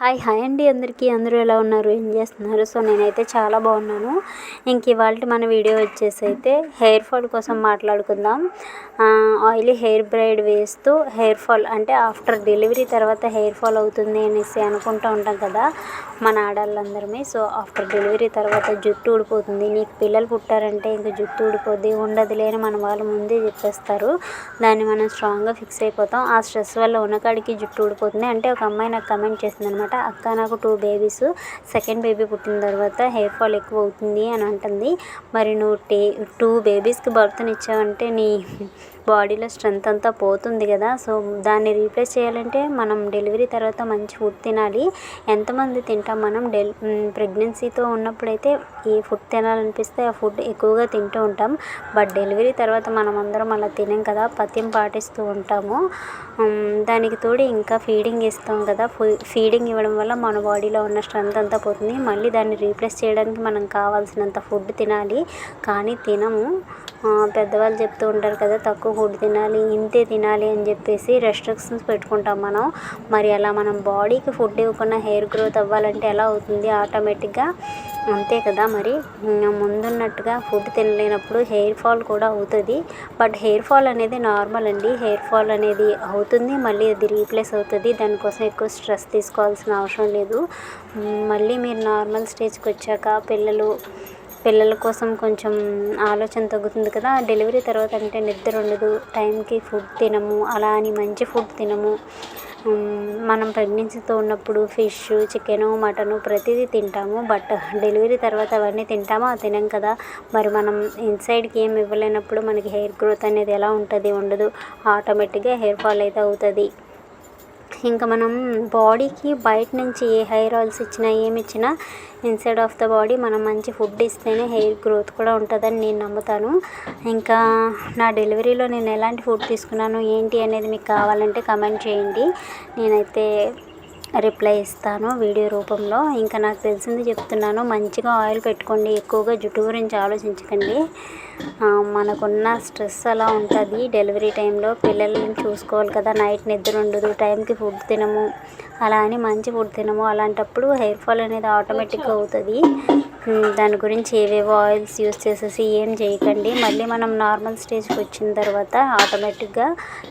Hi అండి అందరికీ. అందరూ ఎలా ఉన్నారు, ఏం చేస్తున్నారు? సో నేనైతే చాలా బాగున్నాను. ఇంక ఇవాళ మన వీడియో వచ్చేసి అయితే హెయిర్ ఫాల్ కోసం మాట్లాడుకుందాం. ఆయిలీ హెయిర్ బ్రైడ్ వేస్తూ హెయిర్ ఫాల్ అంటే ఆఫ్టర్ డెలివరీ తర్వాత హెయిర్ ఫాల్ అవుతుంది అనేసి అనుకుంటూ ఉంటాం కదా మన ఆడవాళ్ళందరమే. సో ఆఫ్టర్ డెలివరీ తర్వాత జుట్టు ఊడిపోతుంది, నీకు పిల్లలు పుట్టారంటే ఇంకా జుట్టు ఊడిపోద్ది, ఉండదులే అని మన వాళ్ళు ముందే చెప్పేస్తారు. దాన్ని మనం స్ట్రాంగ్గా ఫిక్స్ అయిపోతాం. ఆ స్ట్రెస్ వల్ల ఉన్నకాడికి జుట్టు ఊడిపోతుంది. అంటే ఒక అమ్మాయి నాకు కమెంట్ చేసింది అనమాట, అక్క నాకు 2 బేబీస్, సెకండ్ బేబీ పుట్టిన తర్వాత హెయిర్ ఫాల్ ఎక్కువ అవుతుంది అని అంటుంది. మరి నువ్వు 2 బేబీస్కి బర్త్నిచ్చావంటే నీ బాడీలో స్ట్రెంత్ అంతా పోతుంది కదా. సో దాన్ని రీప్లేస్ చేయాలంటే మనం డెలివరీ తర్వాత మంచి ఫుడ్ తినాలి. ఎంతమంది తింటాం మనం? ప్రెగ్నెన్సీతో ఉన్నప్పుడైతే ఏ ఫుడ్ తినాలనిపిస్తే ఆ ఫుడ్ ఎక్కువగా తింటూ ఉంటాం. బట్ డెలివరీ తర్వాత మనం అందరం అలా తినాం కదా, పథ్యం పాటిస్తూ ఉంటాము. దానికి తోడు ఇంకా ఫీడింగ్ ఇస్తాం కదా, ఫీడింగ్ ఇవ్వడం వల్ల మన బాడీలో ఉన్న స్ట్రెంత్ అంతా పోతుంది. మళ్ళీ దాన్ని రీప్లేస్ చేయడానికి మనం కావాల్సినంత ఫుడ్ తినాలి, కానీ తినము. పెద్దవాళ్ళు చెప్తూ ఉంటారు కదా, తక్కువ ఫుడ్ తినాలి, ఇంతే తినాలి అని చెప్పేసి రెస్ట్రిక్షన్స్ పెట్టుకుంటాం మనం. మరి అలా మనం బాడీకి ఫుడ్ ఇవ్వకుండా హెయిర్ గ్రోత్ అవ్వాలంటే ఎలా అవుతుంది? ఆటోమేటిక్గా అంతే కదా. మరి ముందున్నట్టుగా ఫుడ్ తినలేనప్పుడు హెయిర్ ఫాల్ కూడా అవుతుంది. బట్ హెయిర్ ఫాల్ అనేది నార్మల్ అండి. హెయిర్ ఫాల్ అనేది అవుతుంది, మళ్ళీ అది రీప్లేస్ అవుతుంది. దానికోసం ఎక్కువ స్ట్రెస్ తీసుకోవాల్సిన అవసరం లేదు. మళ్ళీ మీరు నార్మల్ స్టేజ్కి వచ్చాక పిల్లల కోసం కొంచెం ఆలోచన తగ్గుతుంది కదా. డెలివరీ తర్వాత అంటే నిద్ర ఉండదు, టైంకి ఫుడ్ తినము, అలా అని మంచి ఫుడ్ తినము. మనం ప్రెగ్నెన్సీతో ఉన్నప్పుడు ఫిష్, చికెను, మటను ప్రతిదీ తింటాము. బట్ డెలివరీ తర్వాత అవన్నీ తింటామా? తినం కదా. మరి మనం ఇన్సైడ్కి ఏం ఇవ్వలేనప్పుడు మనకి హెయిర్ గ్రోత్ అనేది ఎలా ఉంటుంది? ఉండదు. ఆటోమేటిక్గా హెయిర్ ఫాల్ అయితే అవుతుంది. ఇంకా మనం బాడీకి బయట నుంచి ఏ హెయిర్ ఆయిల్స్ ఇచ్చినా ఏమి ఇచ్చినా ఇన్సైడ్ ఆఫ్ ద బాడీ మనం మంచి ఫుడ్ ఇస్తేనే హెయిర్ గ్రోత్ కూడా ఉంటుందని నేను నమ్ముతాను. ఇంకా నా డెలివరీలో నేను ఎలాంటి ఫుడ్ తీసుకున్నాను ఏంటి అనేది మీకు కావాలంటే కమెంట్ చేయండి, నేనైతే రిప్లై ఇస్తాను వీడియో రూపంలో. ఇంకా నాకు తెలిసింది చెప్తున్నాను, మంచిగా ఆయిల్ పెట్టుకోండి, ఎక్కువగా జుట్టు గురించి ఆలోచించకండి. మనకున్న స్ట్రెస్ అలా ఉంటుంది డెలివరీ టైంలో. పిల్లల్ని చూసుకోవాలి కదా, నైట్ నిద్ర ఉండదు, టైంకి ఫుడ్ తినము, అలా అని మంచి ఫుడ్ తినము. అలాంటప్పుడు హెయిర్ ఫాల్ అనేది ఆటోమేటిక్గా అవుతుంది. దాని గురించి ఏవేవో ఆయిల్స్ యూస్ చేసేసి ఏం చేయకండి. మళ్ళీ మనం నార్మల్ స్టేజ్కి వచ్చిన తర్వాత ఆటోమేటిక్గా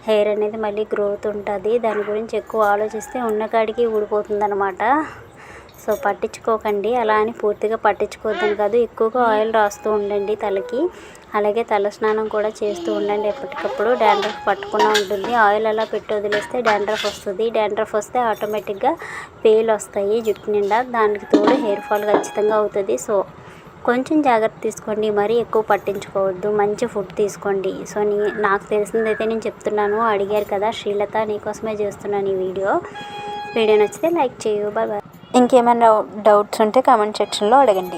హెయిర్ అనేది మళ్ళీ గ్రోత్ ఉంటుంది. దాని గురించి ఎక్కువ ఆలోచిస్తే ఉన్నకాడికి ఊడిపోతుంది అనమాట. సో పట్టించుకోకండి, అలా అని పూర్తిగా పట్టించుకోవద్దని కాదు, ఎక్కువగా ఆయిల్ రాస్తూ ఉండండి తలకి. అలాగే తల స్నానం కూడా చేస్తూ ఉండండి ఎప్పటికప్పుడు. డాండ్రఫ్ పట్టకుండా ఉంటుంది. ఆయిల్ అలా పెట్టి వదిలేస్తే డాండ్రఫ్ వస్తుంది. డాండ్రఫ్ వస్తే ఆటోమేటిక్గా పేలు వస్తాయి జుట్టు నిండా. దానికి తోడు హెయిర్ ఫాల్ ఖచ్చితంగా అవుతుంది. సో కొంచెం జాగ్రత్త తీసుకోండి, మరీ ఎక్కువ పట్టించుకోవద్దు, మంచి ఫుడ్ తీసుకోండి. సో నాకు తెలిసిందైతే నేను చెప్తున్నాను. అడిగారు కదా శ్రీలత, నీకోసమే చేస్తున్నాను ఈ వీడియో నచ్చితే లైక్ చేయు. బాయ్. ఇంకేమైనా డౌట్స్ ఉంటే కామెంట్ సెక్షన్లో అడగండి.